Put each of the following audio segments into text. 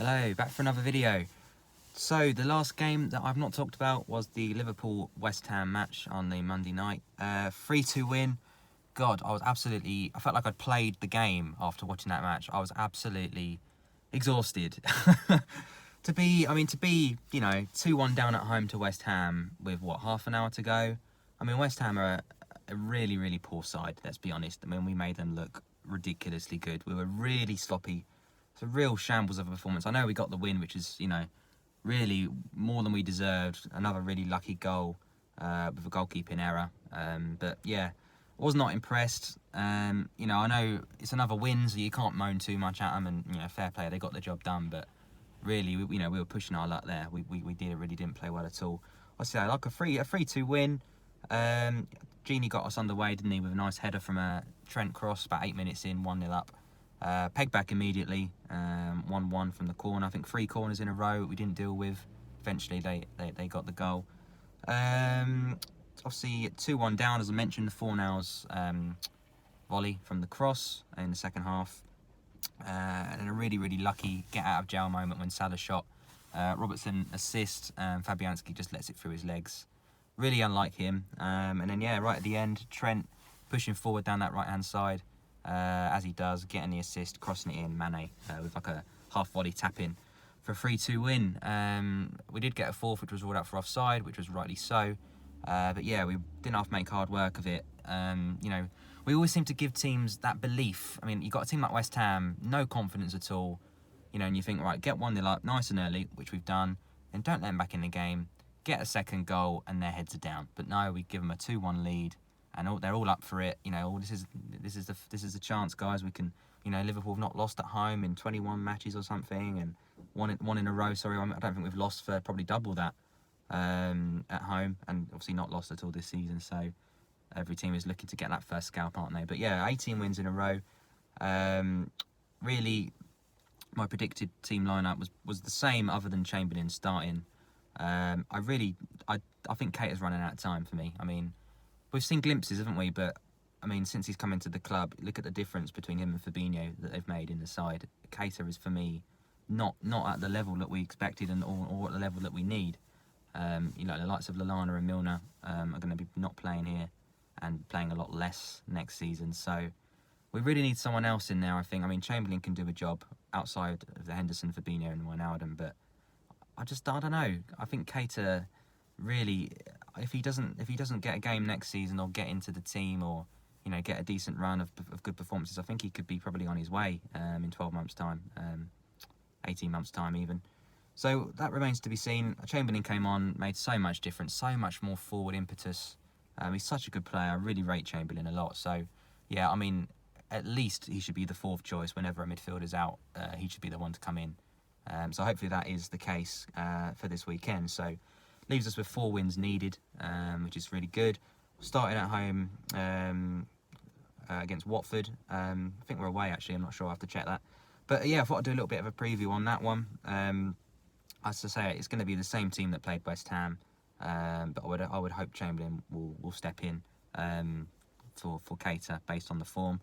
Hello, back for another video. So the last game that I've not talked about was the Liverpool-West Ham match on the Monday night. 3-2 win. God, I felt like I'd played the game after watching that match. I was absolutely exhausted. To be 2-1 down at home to West Ham with, half an hour to go? I mean, West Ham are a really, really poor side, let's be honest. I mean, we made them look ridiculously good. We were really sloppy. It's a real shambles of a performance. I know we got the win, which is, really more than we deserved. Another really lucky goal with a goalkeeping error. But yeah, was not impressed. I know it's another win, so you can't moan too much at them. And fair play, they got the job done. But really, we were pushing our luck there. We really didn't play well at all. I say like a 3-2 win. Genie got us underway, didn't he, with a nice header from a Trent cross about 8 minutes in, 1-0 up. Pegged back immediately, 1-1 from the corner. I think 3 corners in a row we didn't deal with. Eventually they got the goal. Obviously 2-1 down, as I mentioned, the Fornals volley from the cross in the second half. And a really, really lucky get out of jail moment when Salah shot. Robertson assist, Fabianski just lets it through his legs. Really unlike him. And then right at the end, Trent pushing forward down that right hand side. As he does, getting the assist, crossing it in, Mane with like a half volley tap in for a 3-2 win. We did get a fourth, which was ruled out for offside, which was rightly so. But yeah, we didn't have to make hard work of it. We always seem to give teams that belief. I mean, you got a team like West Ham, no confidence at all. And you think, right, get 1-0 up nice and early, which we've done, and don't let them back in the game. Get a second goal, and their heads are down. But no, we give them a 2-1 lead. And they're all up for it. This is the chance, guys. We can, Liverpool have not lost at home in 21 matches or something, and one in a row. Sorry, I don't think we've lost for probably double that at home, and obviously not lost at all this season. So every team is looking to get that first scalp, aren't they? But yeah, 18 wins in a row. Really, my predicted team lineup was the same, other than Chamberlain starting. I think Keita's running out of time for me. I mean, we've seen glimpses, haven't we? But, I mean, since he's come into the club, look at the difference between him and Fabinho that they've made in the side. Keita is, for me, not at the level that we expected or at the level that we need. The likes of Lallana and Milner are going to be not playing here and playing a lot less next season. So we really need someone else in there, I think. I mean, Chamberlain can do a job outside of the Henderson, Fabinho and Wijnaldum, but I don't know. I think Keita really, if he doesn't get a game next season or get into the team or get a decent run of good performances, I think he could be probably on his way in 12 months time, 18 months time even. So that remains to be seen. Chamberlain came on, made so much difference, so much more forward impetus. He's such a good player. I really rate Chamberlain a lot. So yeah, I mean, at least he should be the fourth choice whenever a midfielder's out. He should be the one to come in. So hopefully that is the case for this weekend. So leaves us with 4 wins needed, which is really good. Starting at home against Watford. I think we're away, actually. I'm not sure. I'll have to check that. But yeah, I thought I'd do a little bit of a preview on that one. As I say, it's going to be the same team that played West Ham. But I would hope Chamberlain will step in for Keita based on the form.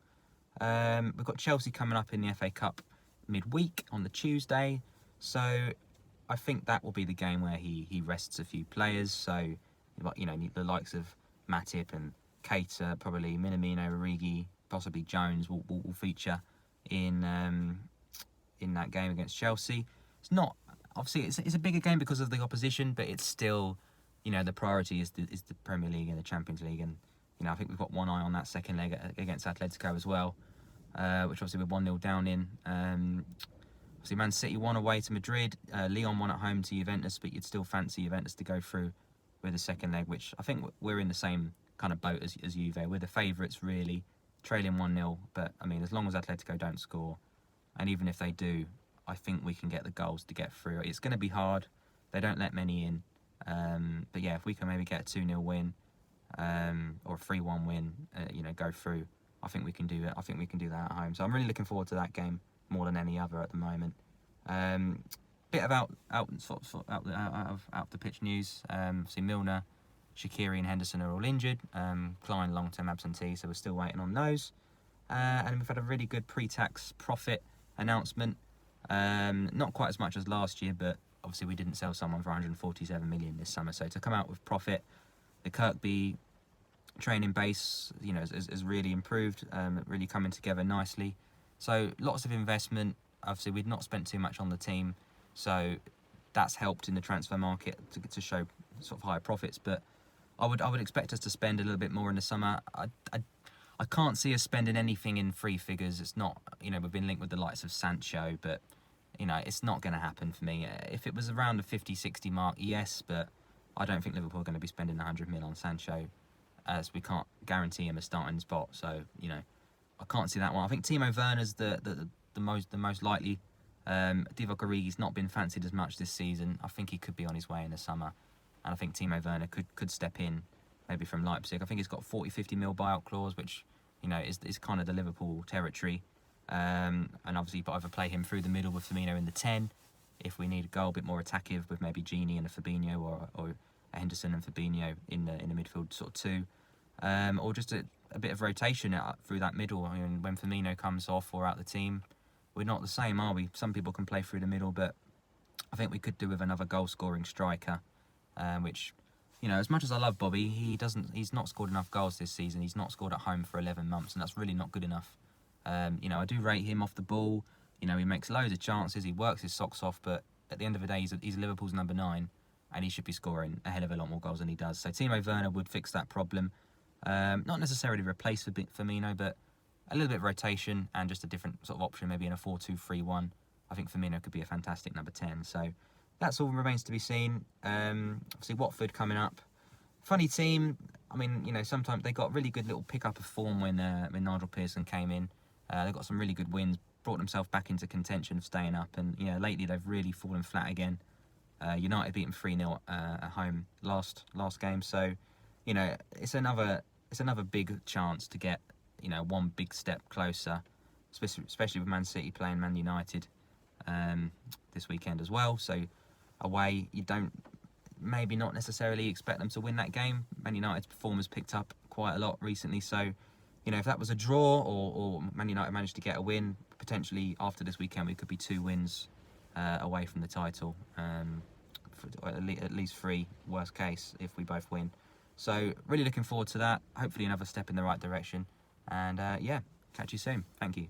We've got Chelsea coming up in the FA Cup midweek on the Tuesday. So I think that will be the game where he rests a few players. So, the likes of Matip and Keita, probably Minamino, Origi, possibly Jones will feature in that game against Chelsea. It's not, obviously, it's a bigger game because of the opposition, but it's still, the priority is the Premier League and the Champions League. And, I think we've got one eye on that second leg against Atletico as well, which obviously we're 1-0 down in. Obviously, Man City won away to Madrid. Lyon won at home to Juventus, but you'd still fancy Juventus to go through with the second leg, which I think we're in the same kind of boat as Juve. We're the favourites, really, trailing 1-0. But, I mean, as long as Atletico don't score, and even if they do, I think we can get the goals to get through. It's going to be hard. They don't let many in. But, yeah, if we can maybe get a 2-0 win or a 3-1 win, go through, I think we can do it. I think we can do that at home. So I'm really looking forward to that game more than any other at the moment. Bit of out the pitch news. See, Milner, Shaqiri and Henderson are all injured. Klein long-term absentee, so we're still waiting on those. And we've had a really good pre-tax profit announcement Not quite as much as last year, but obviously we didn't sell someone for 147 million this summer. So to come out with profit, the Kirkby training base, has really improved, really coming together nicely. So lots of investment. Obviously, we'd not spent too much on the team, so that's helped in the transfer market to show sort of higher profits. But I would expect us to spend a little bit more in the summer. I can't see us spending anything in free figures. It's not, we've been linked with the likes of Sancho, but, it's not going to happen for me. If it was around the 50, 60 mark, yes, but I don't think Liverpool are going to be spending 100 mil on Sancho, as we can't guarantee him a starting spot. So, I can't see that one. I think Timo Werner's the most likely. Divock Origi's not been fancied as much this season. I think he could be on his way in the summer, and I think Timo Werner could step in, maybe from Leipzig. I think he's got 40, 50 mil buyout clause, which is kind of the Liverpool territory. And obviously, but either play him through the middle with Firmino in the 10, if we need a goal a bit more attackive with maybe Gini and a Fabinho, or a Henderson and Fabinho in the midfield sort of 2, or just a bit of rotation through that middle. I mean, when Firmino comes off or out the team, we're not the same, are we? Some people can play through the middle, but I think we could do with another goal-scoring striker, which, as much as I love Bobby, he's not scored enough goals this season. He's not scored at home for 11 months, and that's really not good enough. I do rate him off the ball. He makes loads of chances. He works his socks off, but at the end of the day, he's Liverpool's number 9, and he should be scoring a hell of a lot more goals than he does. So Timo Werner would fix that problem. Not necessarily replace Firmino, but a little bit of rotation and just a different sort of option, maybe in a 4-2-3-1. I think Firmino could be a fantastic number 10. So that's all remains to be seen. Obviously, Watford coming up. Funny team. I mean, sometimes they got really good little pick-up of form when Nigel Pearson came in. They got some really good wins, brought themselves back into contention of staying up. And, lately they've really fallen flat again. United beat them 3-0 at home last game. So, it's another big chance to get, one big step closer, especially with Man City playing Man United this weekend as well. So away, you don't maybe not necessarily expect them to win that game. Man United's performance picked up quite a lot recently. So, if that was a draw or Man United managed to get a win, potentially after this weekend we could be 2 wins away from the title. At least 3, worst case, if we both win. So really looking forward to that. Hopefully another step in the right direction. And catch you soon. Thank you.